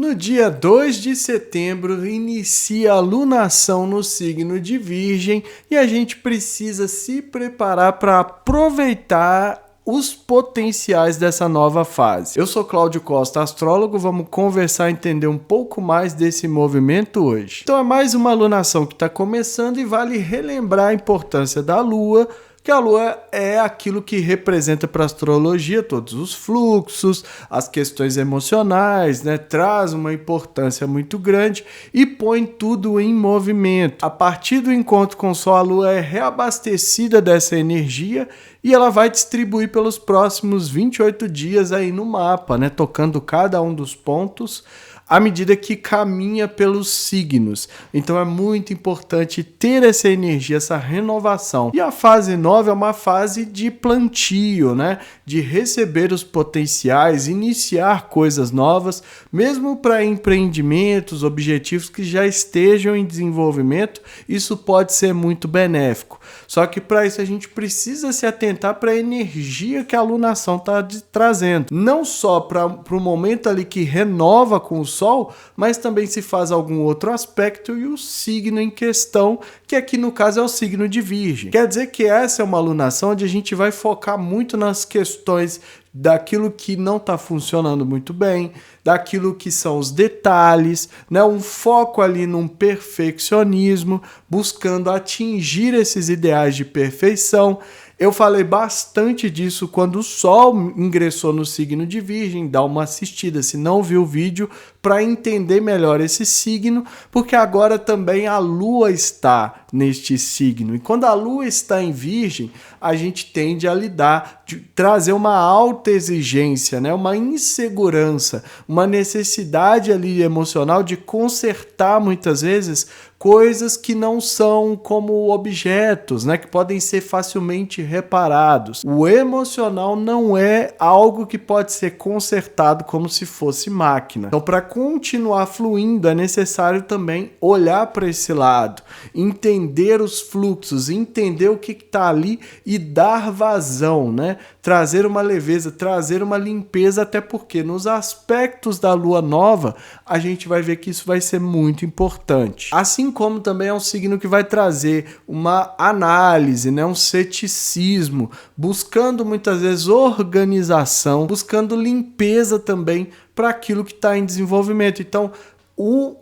No dia 2 de setembro, inicia a lunação no signo de Virgem e a gente precisa se preparar para aproveitar os potenciais dessa nova fase. Eu sou Cláudio Costa, astrólogo, vamos conversar e entender um pouco mais desse movimento hoje. Então é mais uma alunação que está começando e vale relembrar a importância da Lua, que a Lua é aquilo que representa para a astrologia todos os fluxos, as questões emocionais, né? Traz uma importância muito grande e põe tudo em movimento. A partir do encontro com o Sol, a Lua é reabastecida dessa energia e ela vai distribuir pelos próximos 28 dias aí no mapa, né? Tocando cada um dos pontos à medida que caminha pelos signos. Então é muito importante ter essa energia, essa renovação. E a fase 9 é uma fase de plantio, né? De receber os potenciais, iniciar coisas novas, mesmo para empreendimentos, objetivos que já estejam em desenvolvimento, isso pode ser muito benéfico. Só que para isso a gente precisa se atentar para a energia que a alunação está trazendo. Não só para o momento ali que renova com o Sol, mas também se faz algum outro aspecto e o signo em questão, que aqui no caso é o signo de Virgem. Quer dizer que essa é uma alunação onde a gente vai focar muito nas questões daquilo que não está funcionando muito bem, daquilo que são os detalhes, né? Um foco ali num perfeccionismo, buscando atingir esses ideais de perfeição. Eu falei bastante disso quando o Sol ingressou no signo de Virgem. Dá uma assistida se não viu o vídeo para entender melhor esse signo, porque agora também a Lua está neste signo. E quando a Lua está em Virgem, a gente tende a lidar, de trazer uma alta exigência, né? Uma insegurança, uma necessidade ali emocional de consertar muitas vezes coisas que não são como objetos, né, que podem ser facilmente reparados. O emocional não é algo que pode ser consertado como se fosse máquina. Então, para continuar fluindo, é necessário também olhar para esse lado, entender os fluxos, entender o que está ali e dar vazão, né? Trazer uma leveza, trazer uma limpeza, até porque nos aspectos da Lua Nova, a gente vai ver que isso vai ser muito importante. Assim como também é um signo que vai trazer uma análise, né, um ceticismo, buscando muitas vezes organização, buscando limpeza também para aquilo que está em desenvolvimento. Então,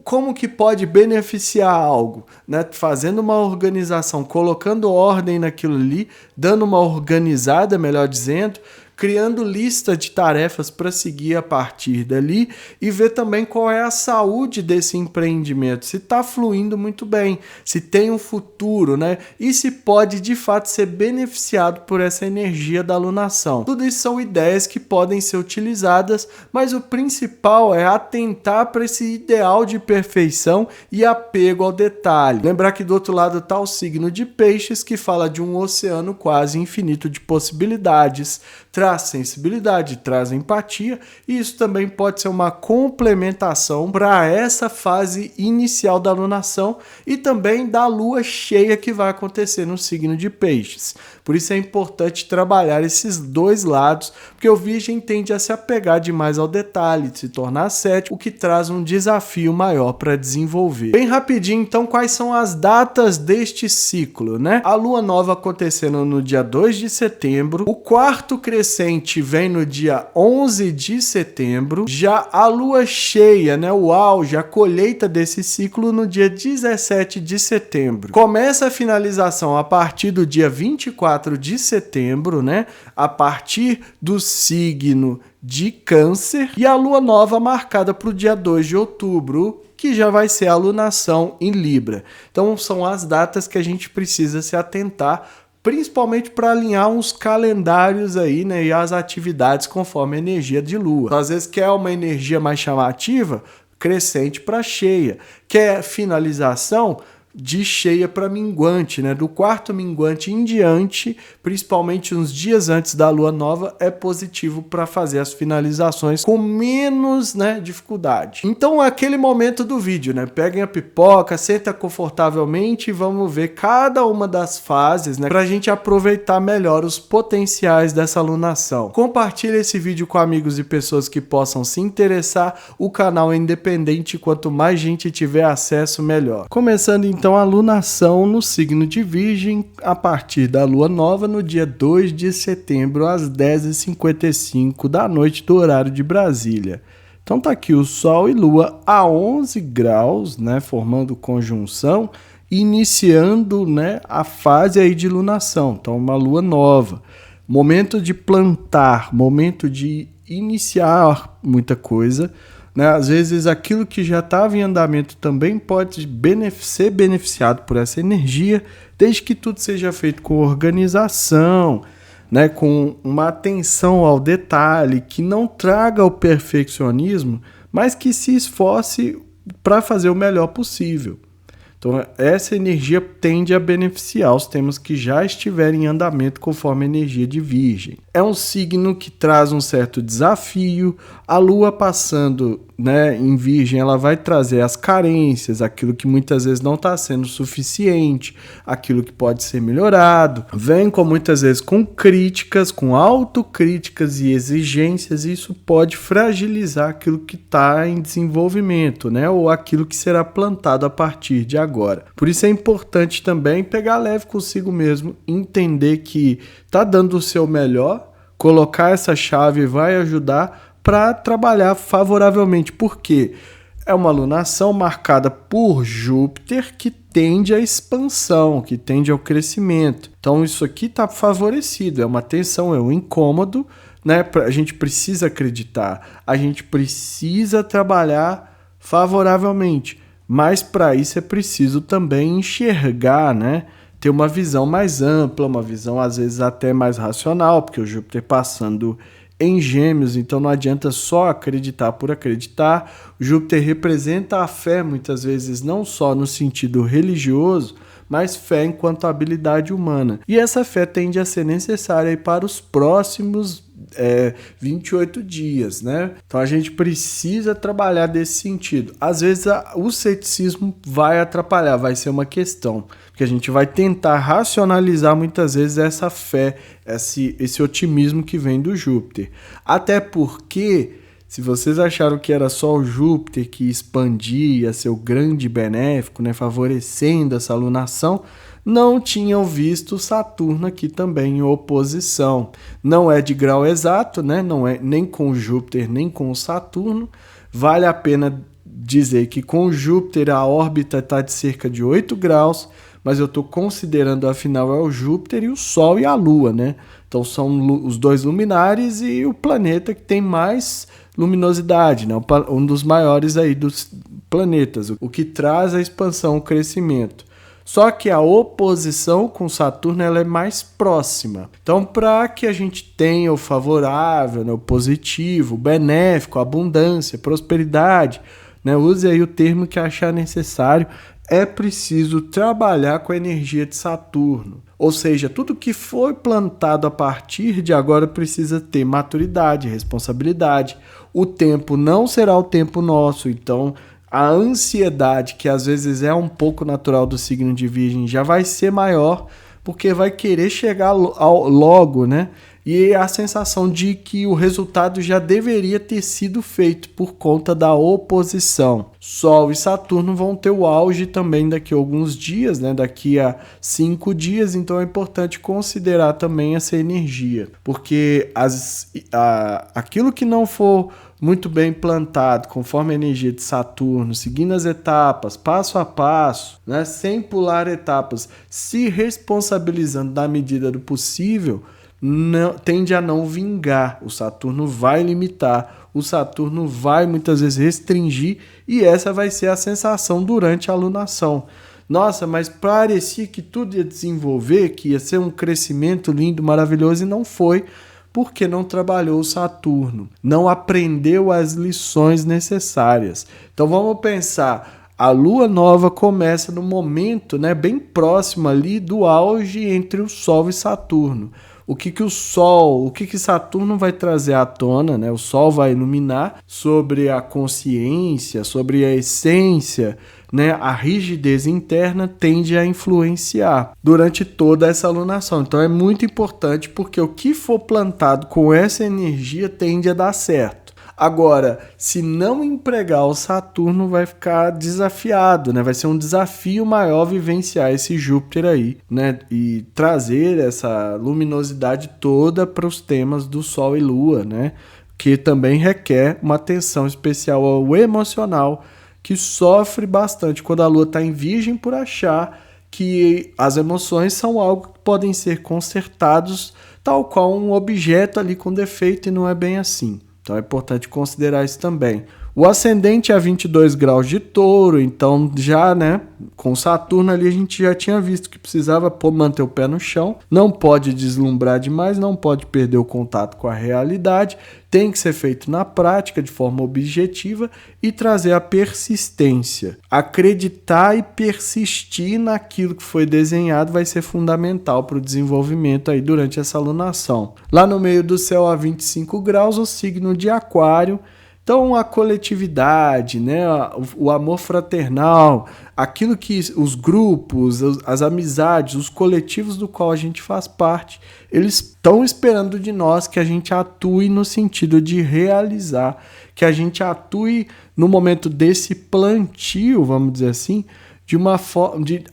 como que pode beneficiar algo, né? Fazendo uma organização, colocando ordem naquilo ali, dando uma organizada, melhor dizendo, criando lista de tarefas para seguir a partir dali e ver também qual é a saúde desse empreendimento, se está fluindo muito bem, se tem um futuro, né? E se pode de fato ser beneficiado por essa energia da alunação. Tudo isso são ideias que podem ser utilizadas, mas o principal é atentar para esse ideal de perfeição e apego ao detalhe. Lembrar que do outro lado está o signo de Peixes, que fala de um oceano quase infinito de possibilidades, traz sensibilidade, traz empatia, e isso também pode ser uma complementação para essa fase inicial da alunação e também da lua cheia que vai acontecer no signo de Peixes. Por isso é importante trabalhar esses dois lados, porque o Virgem tende a se apegar demais ao detalhe, de se tornar cético, o que traz um desafio maior para desenvolver. Bem rapidinho, então, quais são as datas deste ciclo, né? A lua nova acontecendo no dia 2 de setembro, o quarto crescente vem no dia 11 de setembro, já a lua cheia, né, o auge, a colheita desse ciclo no dia 17 de setembro. Começa a finalização a partir do dia 24 de setembro, né, a partir do signo de Câncer, e a lua nova marcada para o dia 2 de outubro, que já vai ser a lunação em Libra. Então são as datas que a gente precisa se atentar, principalmente para alinhar uns calendários aí, né, e as atividades conforme a energia de lua. Então, às vezes quer uma energia mais chamativa, crescente para cheia. Quer finalização, de cheia para minguante, né? Do quarto minguante em diante, principalmente uns dias antes da lua nova, é positivo para fazer as finalizações com menos, né, dificuldade. Então, aquele momento do vídeo, né? Peguem a pipoca, senta confortavelmente e vamos ver cada uma das fases, né, para a gente aproveitar melhor os potenciais dessa alunação. Compartilhe esse vídeo com amigos e pessoas que possam se interessar. O canal é independente, quanto mais gente tiver acesso, melhor. Começando então a alunação no signo de Virgem a partir da lua nova no dia 2 de setembro às 10h55 da noite do horário de Brasília. Então tá aqui o Sol e Lua a 11 graus, né, formando conjunção, iniciando, né, a fase aí de lunação. Então uma lua nova, momento de plantar, momento de iniciar muita coisa, né? Às vezes aquilo que já estava em andamento também pode ser beneficiado por essa energia, desde que tudo seja feito com organização, né? Com uma atenção ao detalhe, que não traga o perfeccionismo, mas que se esforce para fazer o melhor possível. Então, essa energia tende a beneficiar os temas que já estiverem em andamento conforme a energia de Virgem. É um signo que traz um certo desafio. A Lua passando, né, em Virgem, ela vai trazer as carências, aquilo que muitas vezes não está sendo suficiente, aquilo que pode ser melhorado. Vem muitas vezes com críticas, com autocríticas e exigências, e isso pode fragilizar aquilo que está em desenvolvimento, né, ou aquilo que será plantado a partir de agora. Por isso é importante também pegar leve consigo mesmo, entender que está dando o seu melhor, colocar essa chave vai ajudar para trabalhar favoravelmente, porque é uma alunação marcada por Júpiter que tende à expansão, que tende ao crescimento. Então isso aqui está favorecido, é uma tensão, é um incômodo, né? A gente precisa acreditar, a gente precisa trabalhar favoravelmente, mas para isso é preciso também enxergar, né? Ter uma visão mais ampla, uma visão às vezes até mais racional, porque o Júpiter passando em Gêmeos, então não adianta só acreditar por acreditar. O Júpiter representa a fé, muitas vezes não só no sentido religioso, mas fé enquanto habilidade humana. E essa fé tende a ser necessária aí para os próximos 28 dias, né? Então a gente precisa trabalhar desse sentido. Às vezes o ceticismo vai atrapalhar, vai ser uma questão, porque a gente vai tentar racionalizar muitas vezes essa fé, esse otimismo que vem do Júpiter. Até porque, se vocês acharam que era só o Júpiter que expandia, seu grande benéfico, né, favorecendo essa alunação, não tinham visto Saturno aqui também em oposição. Não é de grau exato, né? Não é nem com Júpiter nem com Saturno. Vale a pena dizer que com Júpiter a órbita está de cerca de 8 graus, mas eu estou considerando, afinal, é o Júpiter e o Sol e a Lua, né? Então são os dois luminares e o planeta que tem mais luminosidade, né? Um dos maiores aí dos planetas, o que traz a expansão, o crescimento. Só que a oposição com Saturno ela é mais próxima. Então, para que a gente tenha o favorável, né, o positivo, o benéfico, a abundância, prosperidade, né, use aí o termo que achar necessário, é preciso trabalhar com a energia de Saturno. Ou seja, tudo que foi plantado a partir de agora precisa ter maturidade, responsabilidade. O tempo não será o tempo nosso, então a ansiedade, que às vezes é um pouco natural do signo de Virgem, já vai ser maior, porque vai querer chegar logo, né? E a sensação de que o resultado já deveria ter sido feito por conta da oposição. Sol e Saturno vão ter o auge também daqui a alguns dias, né? Daqui a 5 dias, então é importante considerar também essa energia, porque aquilo que não for muito bem plantado, conforme a energia de Saturno, seguindo as etapas, passo a passo, né, sem pular etapas, se responsabilizando na medida do possível, tende a não vingar. O Saturno vai limitar, o Saturno vai muitas vezes restringir, e essa vai ser a sensação durante a alunação. Nossa, mas parecia que tudo ia desenvolver, que ia ser um crescimento lindo, maravilhoso, e não foi, porque não trabalhou o Saturno, não aprendeu as lições necessárias. Então vamos pensar, A lua nova começa no momento, né, bem próximo ali do auge entre o Sol e Saturno. O que Saturno vai trazer à tona, né? O Sol vai iluminar sobre a consciência, sobre a essência, né? A rigidez interna tende a influenciar durante toda essa alunação. Então é muito importante porque o que for plantado com essa energia tende a dar certo. Agora, se não empregar o Saturno, vai ficar desafiado, né? Vai ser um desafio maior vivenciar esse Júpiter aí, né? E trazer essa luminosidade toda para os temas do Sol e Lua, né? Que também requer uma atenção especial ao emocional, que sofre bastante quando a Lua está em Virgem por achar que as emoções são algo que podem ser consertados, tal qual um objeto ali com defeito, e não é bem assim. Então é importante considerar isso também. O ascendente é 22 graus de Touro, então já, né, com Saturno ali a gente já tinha visto que precisava manter o pé no chão, não pode deslumbrar demais, não pode perder o contato com a realidade, tem que ser feito na prática, de forma objetiva, e trazer a persistência. Acreditar e persistir naquilo que foi desenhado vai ser fundamental para o desenvolvimento aí durante essa alunação. Lá no meio do céu, a 25 graus, o signo de Aquário. Então, a coletividade, né, o amor fraternal, aquilo que os grupos, as amizades, os coletivos do qual a gente faz parte, eles estão esperando de nós que a gente atue no sentido de realizar, que a gente atue no momento desse plantio, vamos dizer assim, de uma forma de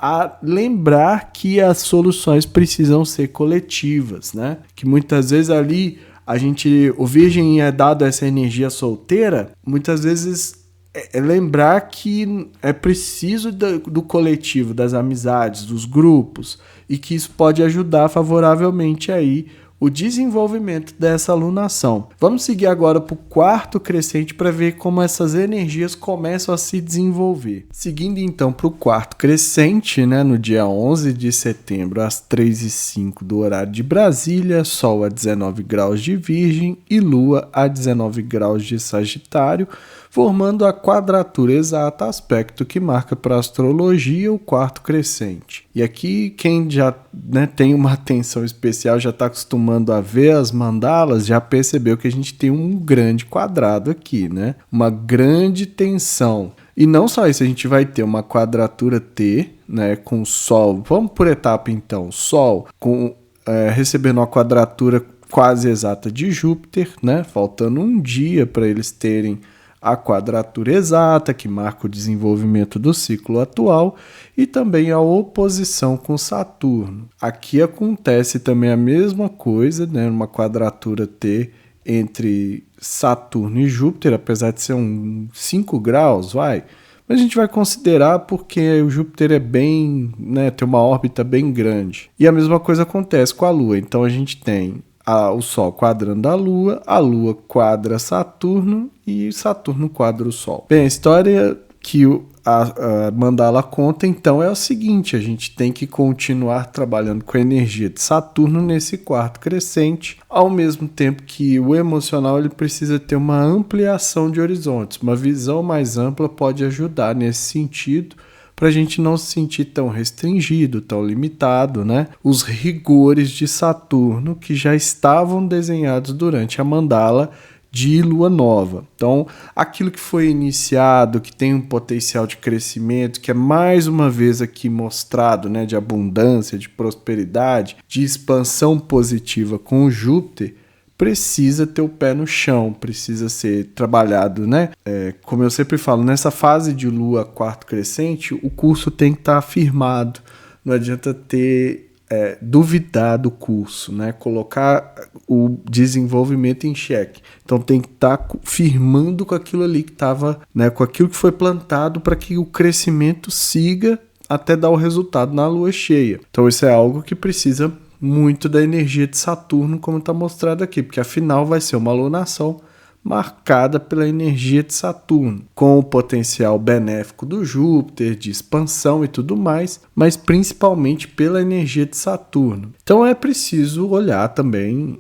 lembrar que as soluções precisam ser coletivas, né? Que muitas vezes ali o Virgem é dado essa energia solteira, muitas vezes é lembrar que é preciso do coletivo, das amizades, dos grupos, e que isso pode ajudar favoravelmente aí o desenvolvimento dessa alunação. Vamos seguir agora para o quarto crescente para ver como essas energias começam a se desenvolver. Seguindo então para o quarto crescente, né, no dia 11 de setembro, às 3h05 do horário de Brasília, Sol a 19 graus de Virgem e Lua a 19 graus de Sagitário, formando a quadratura exata, aspecto que marca para a astrologia o quarto crescente. E aqui quem já, né, tem uma atenção especial, já está acostumando a ver as mandalas, já percebeu que a gente tem um grande quadrado aqui, né? Uma grande tensão. E não só isso, a gente vai ter uma quadratura T, né, com Sol. Vamos por etapa então. Sol recebendo uma quadratura quase exata de Júpiter, né? Faltando um dia para eles terem a quadratura exata, que marca o desenvolvimento do ciclo atual, e também a oposição com Saturno. Aqui acontece também a mesma coisa, né? Uma quadratura T entre Saturno e Júpiter, apesar de ser 5 graus, mas a gente vai considerar porque o Júpiter é bem, né, tem uma órbita bem grande. E a mesma coisa acontece com a Lua, então a gente tem o Sol quadrando a Lua quadra Saturno e Saturno quadra o Sol. Bem, a história que a mandala conta, então, é o seguinte: a gente tem que continuar trabalhando com a energia de Saturno nesse quarto crescente, ao mesmo tempo que o emocional ele precisa ter uma ampliação de horizontes. Uma visão mais ampla pode ajudar nesse sentido, para a gente não se sentir tão restringido, tão limitado, né? Os rigores de Saturno que já estavam desenhados durante a mandala de Lua Nova. Então, aquilo que foi iniciado, que tem um potencial de crescimento, que é mais uma vez aqui mostrado, né, de abundância, de prosperidade, de expansão positiva com o Júpiter, precisa ter o pé no chão, precisa ser trabalhado, né? Como eu sempre falo, nessa fase de Lua quarto crescente, o curso tem que estar firmado. Não adianta ter duvidar do curso, né? Colocar o desenvolvimento em xeque. Então tem que estar firmando com aquilo ali que estava, né? Com aquilo que foi plantado para que o crescimento siga até dar o resultado na lua cheia. Então isso é algo que precisa muito da energia de Saturno, como está mostrado aqui, porque afinal vai ser uma alunação marcada pela energia de Saturno, com o potencial benéfico do Júpiter, de expansão e tudo mais, mas principalmente pela energia de Saturno. Então é preciso olhar também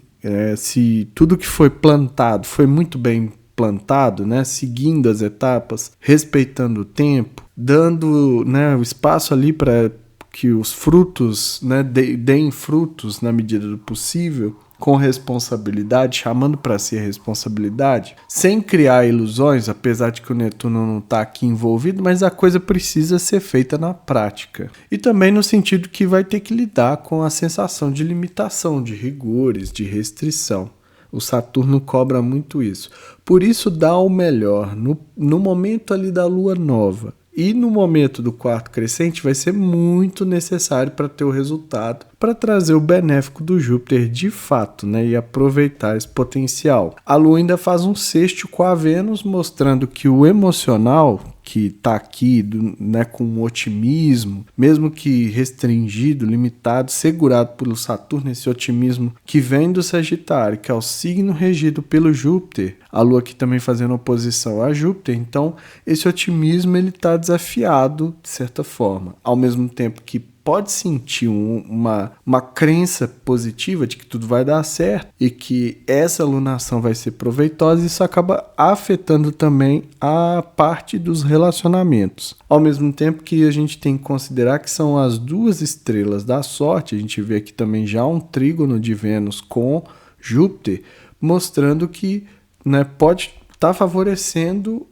se tudo que foi plantado foi muito bem plantado, né, seguindo as etapas, respeitando o tempo, dando, né, o espaço ali para que os frutos, né, deem frutos na medida do possível, com responsabilidade, chamando para si a responsabilidade, sem criar ilusões, apesar de que o Netuno não está aqui envolvido, mas a coisa precisa ser feita na prática. E também no sentido que vai ter que lidar com a sensação de limitação, de rigores, de restrição. O Saturno cobra muito isso. Por isso dá o melhor no momento ali da lua nova. E no momento do quarto crescente vai ser muito necessário para ter o resultado, para trazer o benéfico do Júpiter de fato, né, e aproveitar esse potencial. A Lua ainda faz um sexto com a Vênus, mostrando que o emocional, que está aqui, né, com otimismo, mesmo que restringido, limitado, segurado pelo Saturno, esse otimismo que vem do Sagitário, que é o signo regido pelo Júpiter, a Lua aqui também fazendo oposição a Júpiter, então esse otimismo ele está desafiado de certa forma, ao mesmo tempo que pode sentir uma crença positiva de que tudo vai dar certo e que essa alunação vai ser proveitosa, isso acaba afetando também a parte dos relacionamentos. Ao mesmo tempo que a gente tem que considerar que são as duas estrelas da sorte, a gente vê aqui também já um trígono de Vênus com Júpiter, mostrando que, né, pode estar favorecendo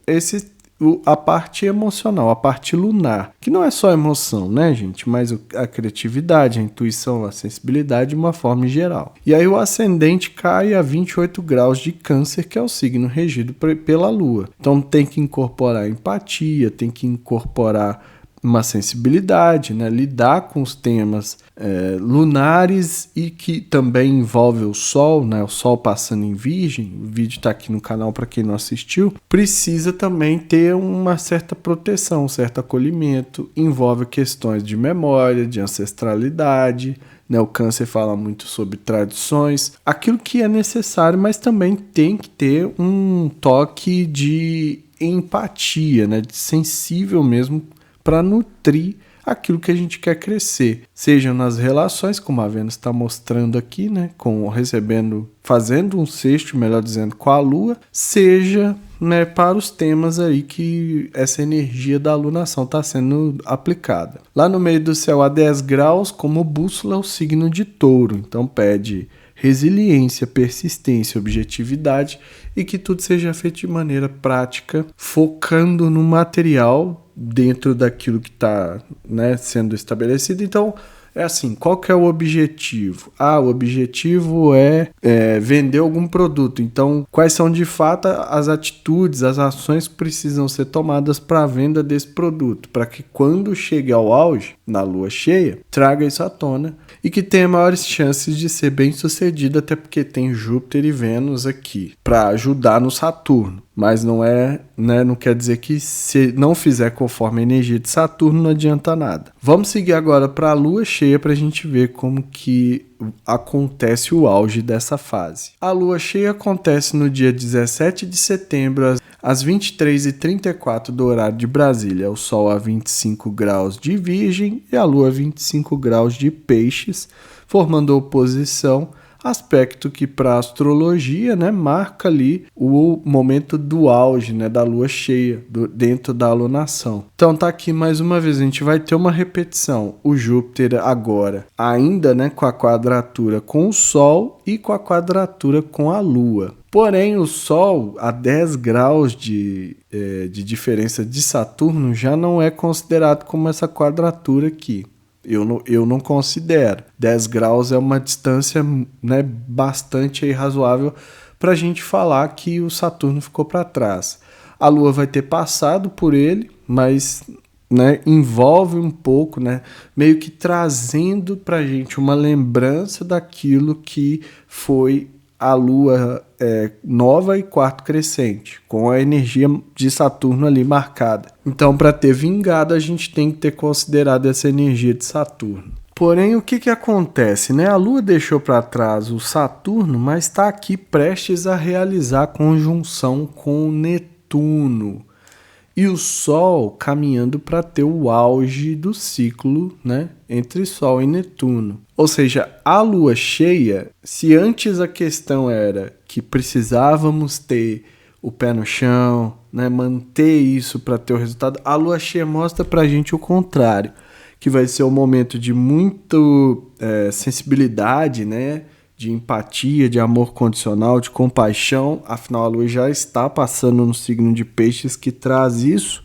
a parte emocional, a parte lunar, que não é só emoção, né, gente? Mas a criatividade, a intuição, a sensibilidade de uma forma geral. E aí o ascendente cai a 28 graus de Câncer, que é o signo regido pela Lua. Então tem que incorporar empatia, tem que incorporar uma sensibilidade, né? Lidar com os temas lunares e que também envolve o Sol, né? O Sol passando em Virgem, o vídeo está aqui no canal para quem não assistiu, precisa também ter uma certa proteção, um certo acolhimento, envolve questões de memória, de ancestralidade, né? O Câncer fala muito sobre tradições, aquilo que é necessário, mas também tem que ter um toque de empatia, né? De sensível mesmo, para nutrir aquilo que a gente quer crescer, seja nas relações, como a Vênus está mostrando aqui, né, fazendo um sexto, melhor dizendo, com a Lua, seja, né, para os temas aí que essa energia da alunação está sendo aplicada. Lá no meio do céu, a 10 graus, como bússola, o signo de Touro, então pede resiliência, persistência, objetividade e que tudo seja feito de maneira prática, focando no material dentro daquilo que está, né, sendo estabelecido. Então, é assim, qual que é o objetivo? O objetivo é vender algum produto. Então, quais são de fato as atitudes, as ações que precisam ser tomadas para a venda desse produto, para que quando chegue ao auge, na lua cheia, traga isso à tona e que tenha maiores chances de ser bem sucedido, até porque tem Júpiter e Vênus aqui para ajudar no Saturno. Mas não não quer dizer que se não fizer conforme a energia de Saturno não adianta nada. Vamos seguir agora para a lua cheia para a gente ver como que acontece o auge dessa fase. A lua cheia acontece no dia 17 de setembro, às 23h34 do horário de Brasília. O Sol a 25 graus de Virgem e a Lua a 25 graus de Peixes, formando oposição, aspecto que para a astrologia, né, marca ali o momento do auge, né, da lua cheia, dentro da alunação. Então tá aqui mais uma vez, a gente vai ter uma repetição. O Júpiter agora, ainda, né, com a quadratura com o Sol e com a quadratura com a Lua. Porém, o Sol, a 10 graus de diferença de Saturno, já não é considerado como essa quadratura aqui. Eu não considero. 10 graus é uma distância, né, bastante razoável para a gente falar que o Saturno ficou para trás. A Lua vai ter passado por ele, mas, né, envolve um pouco, né, meio que trazendo para a gente uma lembrança daquilo que foi a Lua nova e quarto crescente, com a energia de Saturno ali marcada. Então, para ter vingado, a gente tem que ter considerado essa energia de Saturno. Porém, o que acontece, né? A Lua deixou para trás o Saturno, mas está aqui prestes a realizar conjunção com o Netuno. E o Sol caminhando para ter o auge do ciclo, né, entre Sol e Netuno. Ou seja, a lua cheia, se antes a questão era que precisávamos ter o pé no chão, né? Manter isso para ter o resultado. A lua cheia mostra para a gente o contrário, que vai ser um momento de muita sensibilidade, né? De empatia, de amor condicional, de compaixão. Afinal, a lua já está passando no signo de Peixes, que traz isso,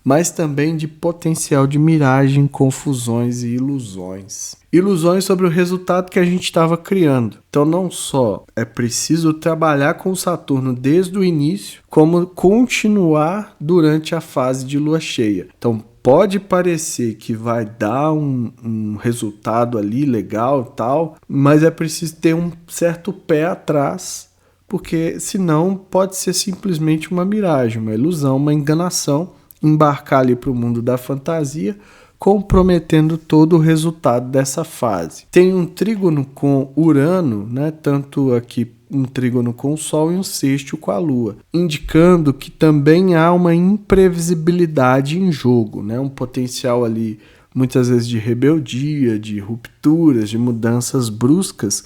mas também de potencial de miragem, confusões e ilusões. Ilusões sobre o resultado que a gente estava criando. Então não só é preciso trabalhar com o Saturno desde o início, como continuar durante a fase de lua cheia. Então pode parecer que vai dar um resultado ali legal e tal, mas é preciso ter um certo pé atrás, porque senão pode ser simplesmente uma miragem, uma ilusão, uma enganação, embarcar ali para o mundo da fantasia, comprometendo todo o resultado dessa fase. Tem um trígono com Urano, né? Tanto aqui um trígono com o Sol e um sextil com a Lua, indicando que também há uma imprevisibilidade em jogo, né? Um potencial ali muitas vezes de rebeldia, de rupturas, de mudanças bruscas,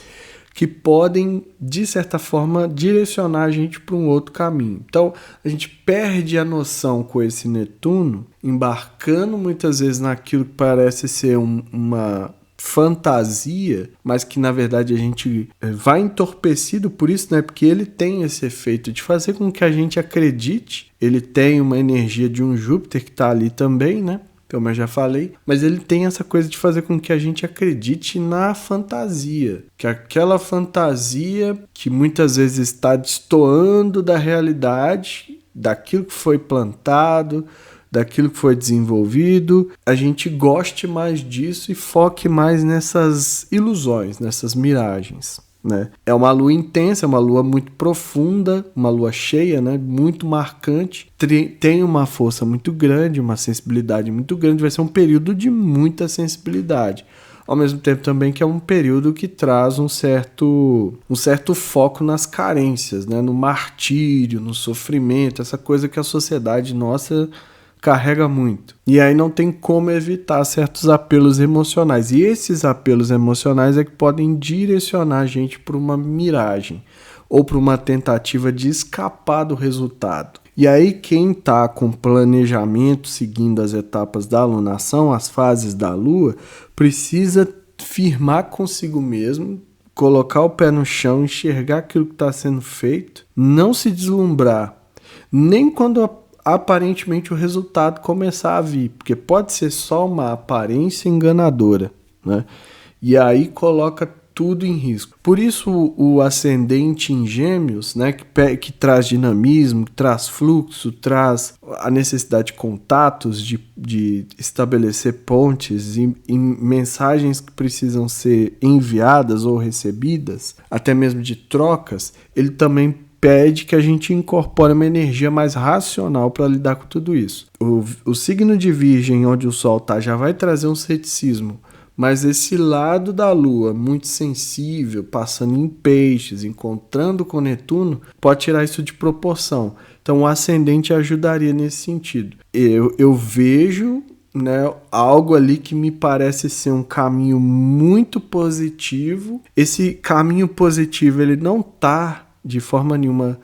que podem, de certa forma, direcionar a gente para um outro caminho. Então, a gente perde a noção com esse Netuno, embarcando muitas vezes naquilo que parece ser uma fantasia, mas que na verdade a gente vai entorpecido por isso, né? Porque ele tem esse efeito de fazer com que a gente acredite. Ele tem uma energia de um Júpiter que está ali também, né? Como eu já falei, mas ele tem essa coisa de fazer com que a gente acredite na fantasia, que aquela fantasia que muitas vezes está destoando da realidade, daquilo que foi plantado, daquilo que foi desenvolvido, a gente goste mais disso e foque mais nessas ilusões, nessas miragens, né? É uma lua intensa, é uma lua muito profunda, uma lua cheia, né? Muito marcante, tem uma força muito grande, uma sensibilidade muito grande, vai ser um período de muita sensibilidade. Ao mesmo tempo também que é um período que traz um certo foco nas carências, né? No martírio, no sofrimento, essa coisa que a sociedade nossa carrega muito. E aí não tem como evitar certos apelos emocionais. E esses apelos emocionais é que podem direcionar a gente para uma miragem ou para uma tentativa de escapar do resultado. E aí quem está com planejamento, seguindo as etapas da alunação, as fases da lua, precisa firmar consigo mesmo, colocar o pé no chão, enxergar aquilo que está sendo feito, não se deslumbrar, nem quando aparentemente o resultado começar a vir, porque pode ser só uma aparência enganadora, né? E aí coloca tudo em risco. Por isso o ascendente em Gêmeos, né, que traz dinamismo, que traz fluxo, traz a necessidade de contatos, de estabelecer pontes em mensagens que precisam ser enviadas ou recebidas, até mesmo de trocas, ele também pede que a gente incorpore uma energia mais racional para lidar com tudo isso. O signo de Virgem, onde o Sol está, já vai trazer um ceticismo, mas esse lado da Lua, muito sensível, passando em Peixes, encontrando com Netuno, pode tirar isso de proporção. Então o ascendente ajudaria nesse sentido. Eu vejo, né, algo ali que me parece ser um caminho muito positivo. Esse caminho positivo ele não está de forma nenhuma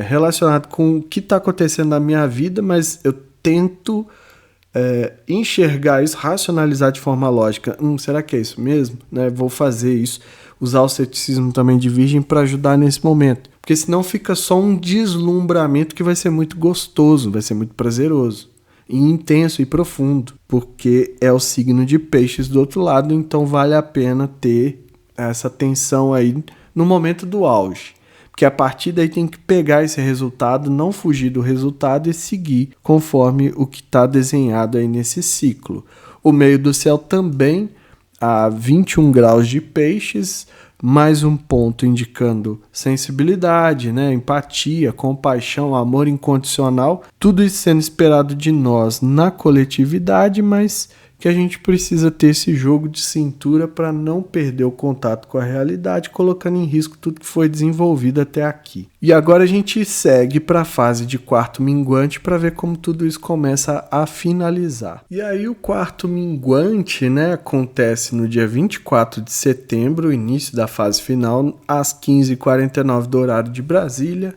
relacionado com o que está acontecendo na minha vida, mas eu tento enxergar isso, racionalizar de forma lógica. Será que é isso mesmo? Né? Vou fazer isso, usar o ceticismo também de Virgem para ajudar nesse momento, porque senão fica só um deslumbramento que vai ser muito gostoso, vai ser muito prazeroso, e intenso e profundo, porque é o signo de Peixes do outro lado, então vale a pena ter essa tensão aí no momento do auge. Porque a partir daí tem que pegar esse resultado, não fugir do resultado e seguir conforme o que está desenhado aí nesse ciclo. O meio do céu também a 21 graus de Peixes, mais um ponto indicando sensibilidade, né? Empatia, compaixão, amor incondicional, tudo isso sendo esperado de nós na coletividade, mas que a gente precisa ter esse jogo de cintura para não perder o contato com a realidade, colocando em risco tudo que foi desenvolvido até aqui. E agora a gente segue para a fase de quarto minguante para ver como tudo isso começa a finalizar. E aí o quarto minguante, né, acontece no dia 24 de setembro, o início da fase final, às 15h49 do horário de Brasília,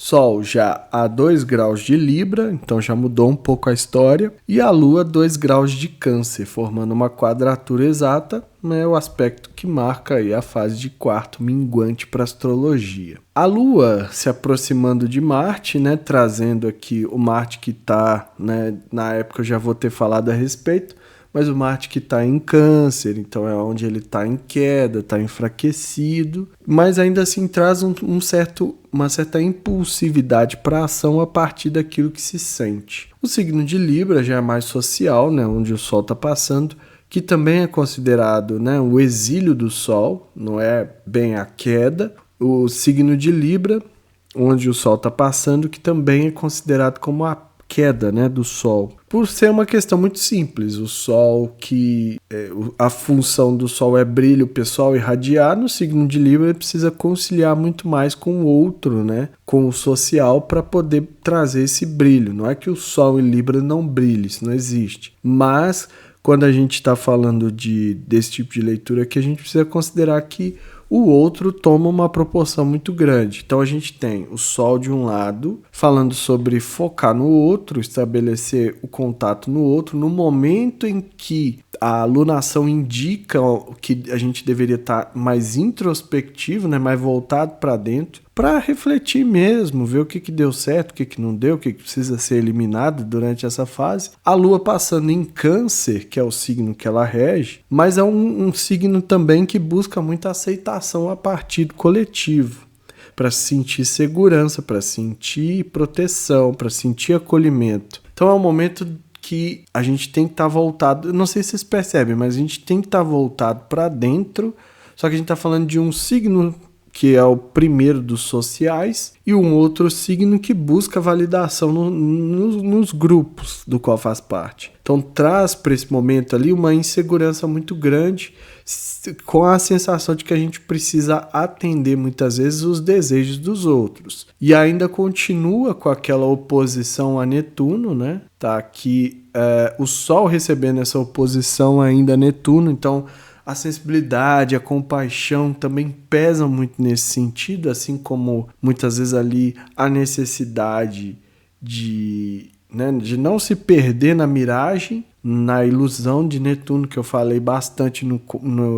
Sol já a 2 graus de Libra, então já mudou um pouco a história, e a Lua 2 graus de Câncer, formando uma quadratura exata, né, o aspecto que marca aí a fase de quarto minguante para a astrologia. A Lua se aproximando de Marte, né, trazendo aqui o Marte que está, né, na época eu já vou ter falado a respeito, mas o Marte que está em Câncer, então é onde ele está em queda, está enfraquecido, mas ainda assim traz uma certa impulsividade para a ação a partir daquilo que se sente. O signo de Libra já é mais social, né, onde o Sol está passando, que também é considerado, né, o exílio do Sol, não é bem a queda. O signo de Libra, onde o Sol está passando, que também é considerado como a queda, né, do Sol. Por ser uma questão muito simples, o Sol a função do Sol é brilho pessoal, irradiar, no signo de Libra ele precisa conciliar muito mais com o outro, né, com o social, para poder trazer esse brilho. Não é que o Sol em Libra não brilhe, isso não existe, mas quando a gente está falando desse tipo de leitura aqui, a gente precisa considerar que o outro toma uma proporção muito grande. Então a gente tem o Sol de um lado, falando sobre focar no outro, estabelecer o contato no outro, no momento em que a alunação indica que a gente deveria estar mais introspectivo, né, mais voltado para dentro, para refletir mesmo, ver o que deu certo, o que não deu, o que precisa ser eliminado durante essa fase. A Lua passando em Câncer, que é o signo que ela rege, mas é um signo também que busca muita aceitação a partir do coletivo, para sentir segurança, para sentir proteção, para sentir acolhimento. Então é um momento que a gente tem que estar voltado, não sei se vocês percebem, mas a gente tem que estar voltado para dentro, só que a gente está falando de um signo que é o primeiro dos sociais, e um outro signo que busca validação nos grupos do qual faz parte. Então traz para esse momento ali uma insegurança muito grande, com a sensação de que a gente precisa atender muitas vezes os desejos dos outros. E ainda continua com aquela oposição a Netuno, né? Tá aqui o Sol recebendo essa oposição ainda a Netuno, então a sensibilidade, a compaixão também pesam muito nesse sentido, assim como muitas vezes ali a necessidade de não se perder na miragem, na ilusão de Netuno, que eu falei bastante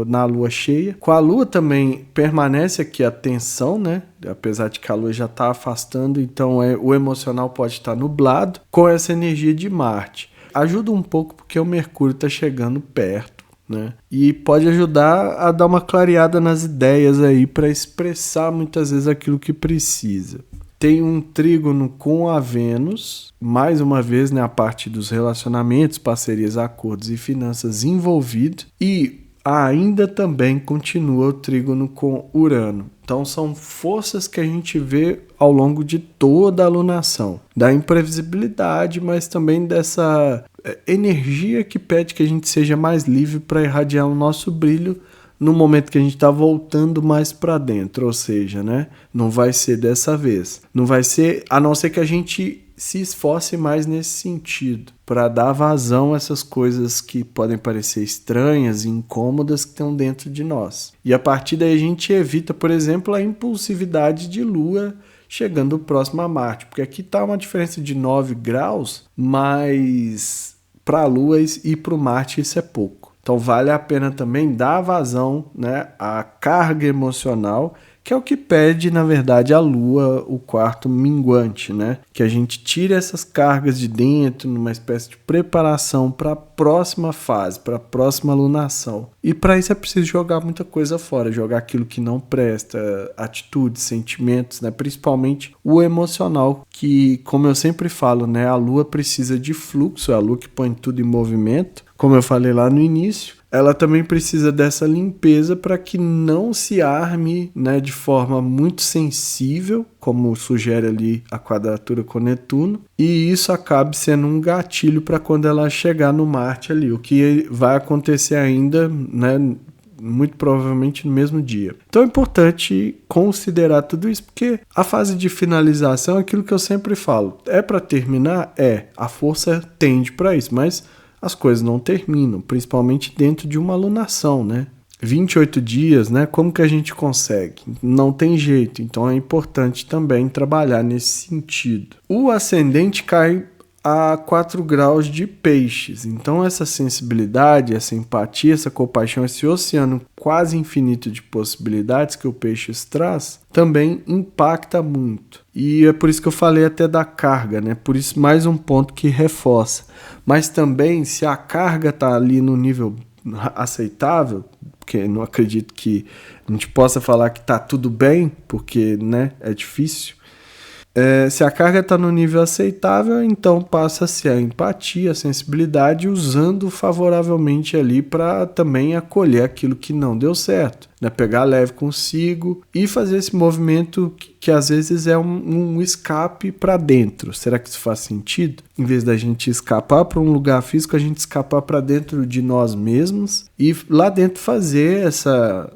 na lua cheia. Com a lua também permanece aqui a tensão, né? Apesar de que a lua já está afastando, então o emocional pode estar nublado com essa energia de Marte. Ajuda um pouco porque o Mercúrio está chegando perto, né? E pode ajudar a dar uma clareada nas ideias aí para expressar muitas vezes aquilo que precisa. Tem um trígono com a Vênus, mais uma vez, né, a parte dos relacionamentos, parcerias, acordos e finanças envolvido, e ainda também continua o trígono com Urano. Então são forças que a gente vê ao longo de toda a alunação, da imprevisibilidade, mas também dessa energia que pede que a gente seja mais livre para irradiar o nosso brilho no momento que a gente está voltando mais para dentro, ou seja, né, não vai ser dessa vez, não vai ser, a não ser que a gente se esforce mais nesse sentido, para dar vazão a essas coisas que podem parecer estranhas e incômodas que estão dentro de nós. E a partir daí a gente evita, por exemplo, a impulsividade de Lua chegando próximo a Marte, porque aqui está uma diferença de 9 graus, mas para a Lua e para o Marte isso é pouco. Então vale a pena também dar vazão, né, à carga emocional, que é o que pede, na verdade, a Lua, o quarto minguante, né? Que a gente tire essas cargas de dentro, numa espécie de preparação para a próxima fase, para a próxima alunação. E para isso é preciso jogar muita coisa fora, jogar aquilo que não presta, atitudes, sentimentos, né? Principalmente o emocional, que, como eu sempre falo, né, a Lua precisa de fluxo, é a Lua que põe tudo em movimento. Como eu falei lá no início, ela também precisa dessa limpeza para que não se arme, né, de forma muito sensível, como sugere ali a quadratura com Netuno, e isso acabe sendo um gatilho para quando ela chegar no Marte ali, o que vai acontecer ainda, né, muito provavelmente no mesmo dia. Então é importante considerar tudo isso, porque a fase de finalização é aquilo que eu sempre falo, é para terminar? A força tende para isso, mas as coisas não terminam, principalmente dentro de uma alunação, né? 28 dias, né? Como que a gente consegue? Não tem jeito, então é importante também trabalhar nesse sentido. O ascendente cai a 4 graus de peixes, então essa sensibilidade, essa empatia, essa compaixão, esse oceano quase infinito de possibilidades que o peixes traz, também impacta muito. E é por isso que eu falei até da carga, né? Por isso mais um ponto que reforça. Mas também, se a carga está ali no nível aceitável, porque não acredito que a gente possa falar que está tudo bem, porque, né, é difícil. Se a carga está no nível aceitável, então passa-se a empatia, a sensibilidade, usando favoravelmente ali para também acolher aquilo que não deu certo, né? Pegar leve consigo e fazer esse movimento que às vezes é um escape para dentro. Será que isso faz sentido? Em vez da gente escapar para um lugar físico, a gente escapar para dentro de nós mesmos e lá dentro fazer essa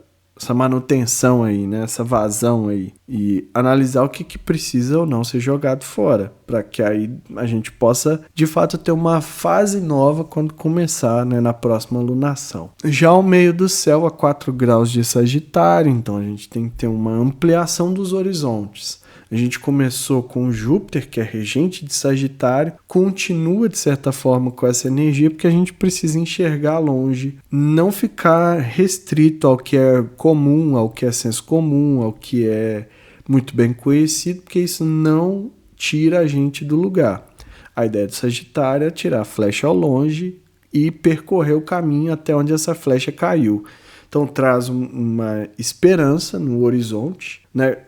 manutenção aí, né? Essa vazão aí, e analisar o que precisa ou não ser jogado fora, para que aí a gente possa de fato ter uma fase nova quando começar, né, na próxima lunação. Já o meio do céu a 4 graus de Sagitário, então a gente tem que ter uma ampliação dos horizontes. A gente começou com Júpiter, que é regente de Sagitário, continua de certa forma com essa energia, porque a gente precisa enxergar longe, não ficar restrito ao que é comum, ao que é senso comum, ao que é muito bem conhecido, porque isso não tira a gente do lugar. A ideia do Sagitário é tirar a flecha ao longe e percorrer o caminho até onde essa flecha caiu. Então traz uma esperança no horizonte, né?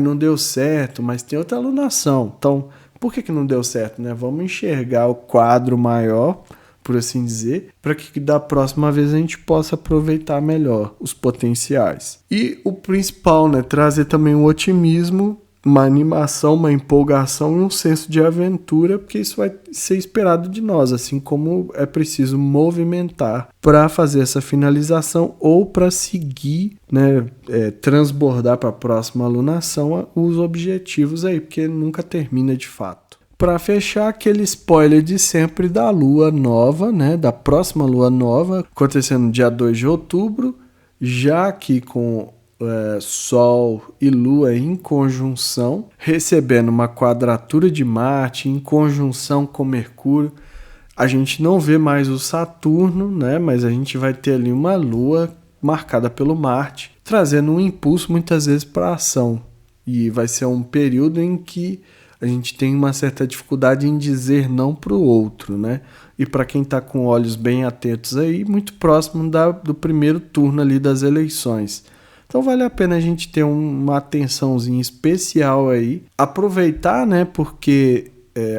Não deu certo, mas tem outra alunação. Então, por que não deu certo, né? Vamos enxergar o quadro maior, por assim dizer, para que da próxima vez a gente possa aproveitar melhor os potenciais. E o principal, né? Trazer também um otimismo, uma animação, uma empolgação e um senso de aventura, porque isso vai ser esperado de nós, assim como é preciso movimentar para fazer essa finalização ou para seguir, né, transbordar para a próxima alunação os objetivos aí, porque nunca termina de fato. Para fechar, aquele spoiler de sempre da lua nova, né, da próxima lua nova, acontecendo no dia 2 de outubro, já aqui com Sol e Lua em conjunção, recebendo uma quadratura de Marte em conjunção com Mercúrio. A gente não vê mais o Saturno, né? Mas a gente vai ter ali uma Lua marcada pelo Marte, trazendo um impulso muitas vezes para a ação. E vai ser um período em que a gente tem uma certa dificuldade em dizer não para o outro, né? E para quem está com olhos bem atentos aí, muito próximo do primeiro turno ali das eleições. Então vale a pena a gente ter uma atençãozinha especial aí, aproveitar, né, porque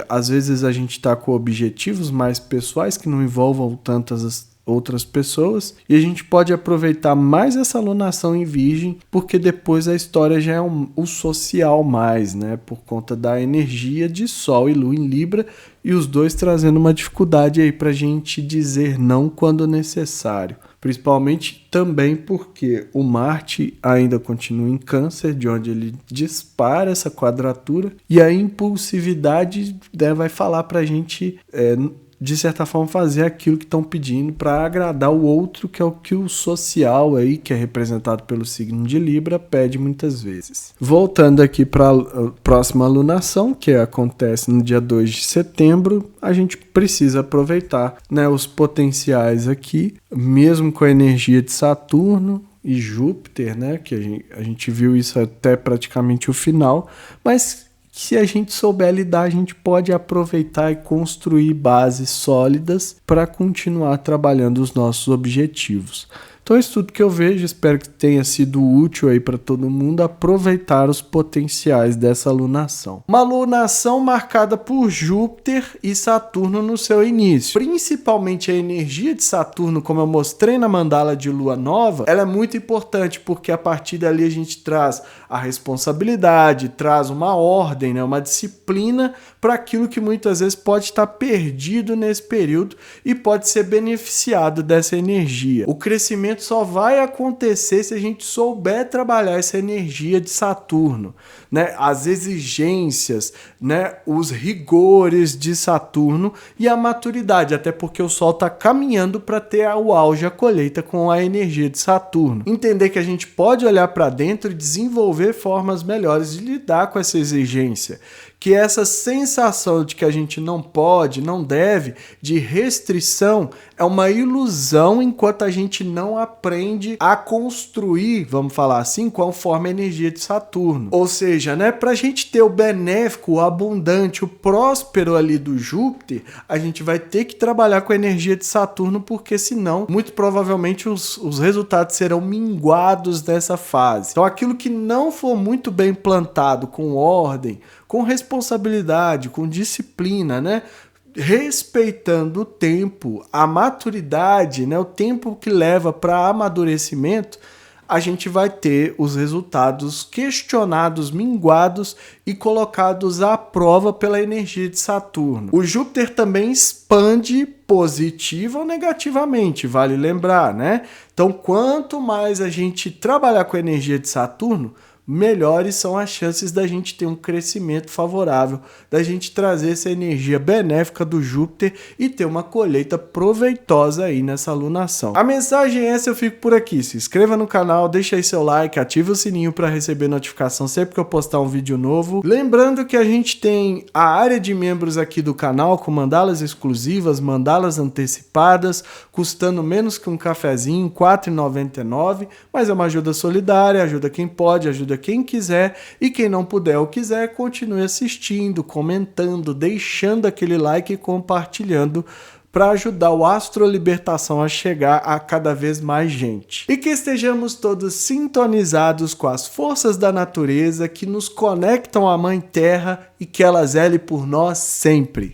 às vezes a gente está com objetivos mais pessoais que não envolvam tantas outras pessoas, e a gente pode aproveitar mais essa alunação em Virgem, porque depois a história já é o social mais, né, por conta da energia de Sol e Lua em Libra, e os dois trazendo uma dificuldade aí para a gente dizer não quando necessário. Principalmente também porque o Marte ainda continua em Câncer, de onde ele dispara essa quadratura, e a impulsividade vai falar para a gente, de certa forma, fazer aquilo que estão pedindo para agradar o outro, que é o que o social, aí, que é representado pelo signo de Libra, pede muitas vezes. Voltando aqui para a próxima alunação, que acontece no dia 2 de setembro, a gente precisa aproveitar, né, os potenciais aqui, mesmo com a energia de Saturno e Júpiter, né, que a gente viu isso até praticamente o final, mas se a gente souber lidar, a gente pode aproveitar e construir bases sólidas para continuar trabalhando os nossos objetivos. Então é isso tudo que eu vejo, espero que tenha sido útil aí para todo mundo aproveitar os potenciais dessa alunação. Uma alunação marcada por Júpiter e Saturno no seu início. Principalmente a energia de Saturno, como eu mostrei na mandala de lua nova, ela é muito importante porque a partir dali a gente traz a responsabilidade, traz uma ordem, né, uma disciplina para aquilo que muitas vezes pode estar perdido nesse período e pode ser beneficiado dessa energia. O crescimento só vai acontecer se a gente souber trabalhar essa energia de Saturno, né, as exigências, né, os rigores de Saturno e a maturidade, até porque o Sol está caminhando para ter o auge, a colheita com a energia de Saturno. Entender que a gente pode olhar para dentro e desenvolver formas melhores de lidar com essa exigência, que essa sensação de que a gente não pode, não deve, de restrição, é uma ilusão enquanto a gente não aprende a construir, vamos falar assim, conforme a energia de Saturno. Ou seja, né, para a gente ter o benéfico, o abundante, o próspero ali do Júpiter, a gente vai ter que trabalhar com a energia de Saturno, porque senão, muito provavelmente, os resultados serão minguados nessa fase. Então, aquilo que não for muito bem plantado, com ordem, com responsabilidade, com disciplina, né? Respeitando o tempo, a maturidade, né? O tempo que leva para amadurecimento, a gente vai ter os resultados questionados, minguados e colocados à prova pela energia de Saturno. O Júpiter também expande positiva ou negativamente, vale lembrar, né? Então, quanto mais a gente trabalhar com a energia de Saturno, melhores são as chances da gente ter um crescimento favorável, da gente trazer essa energia benéfica do Júpiter e ter uma colheita proveitosa aí nessa alunação. A mensagem é essa, eu fico por aqui. Se inscreva no canal, deixa aí seu like, ative o sininho para receber notificação sempre que eu postar um vídeo novo. Lembrando que a gente tem a área de membros aqui do canal com mandalas exclusivas, mandalas antecipadas, custando menos que um cafezinho, R$ 4,99, mas é uma ajuda solidária, ajuda quem pode, ajuda quem quiser, e quem não puder ou quiser, continue assistindo, comentando, deixando aquele like e compartilhando para ajudar o Astro Libertação a chegar a cada vez mais gente. E que estejamos todos sintonizados com as forças da natureza que nos conectam à Mãe Terra e que ela zele por nós sempre.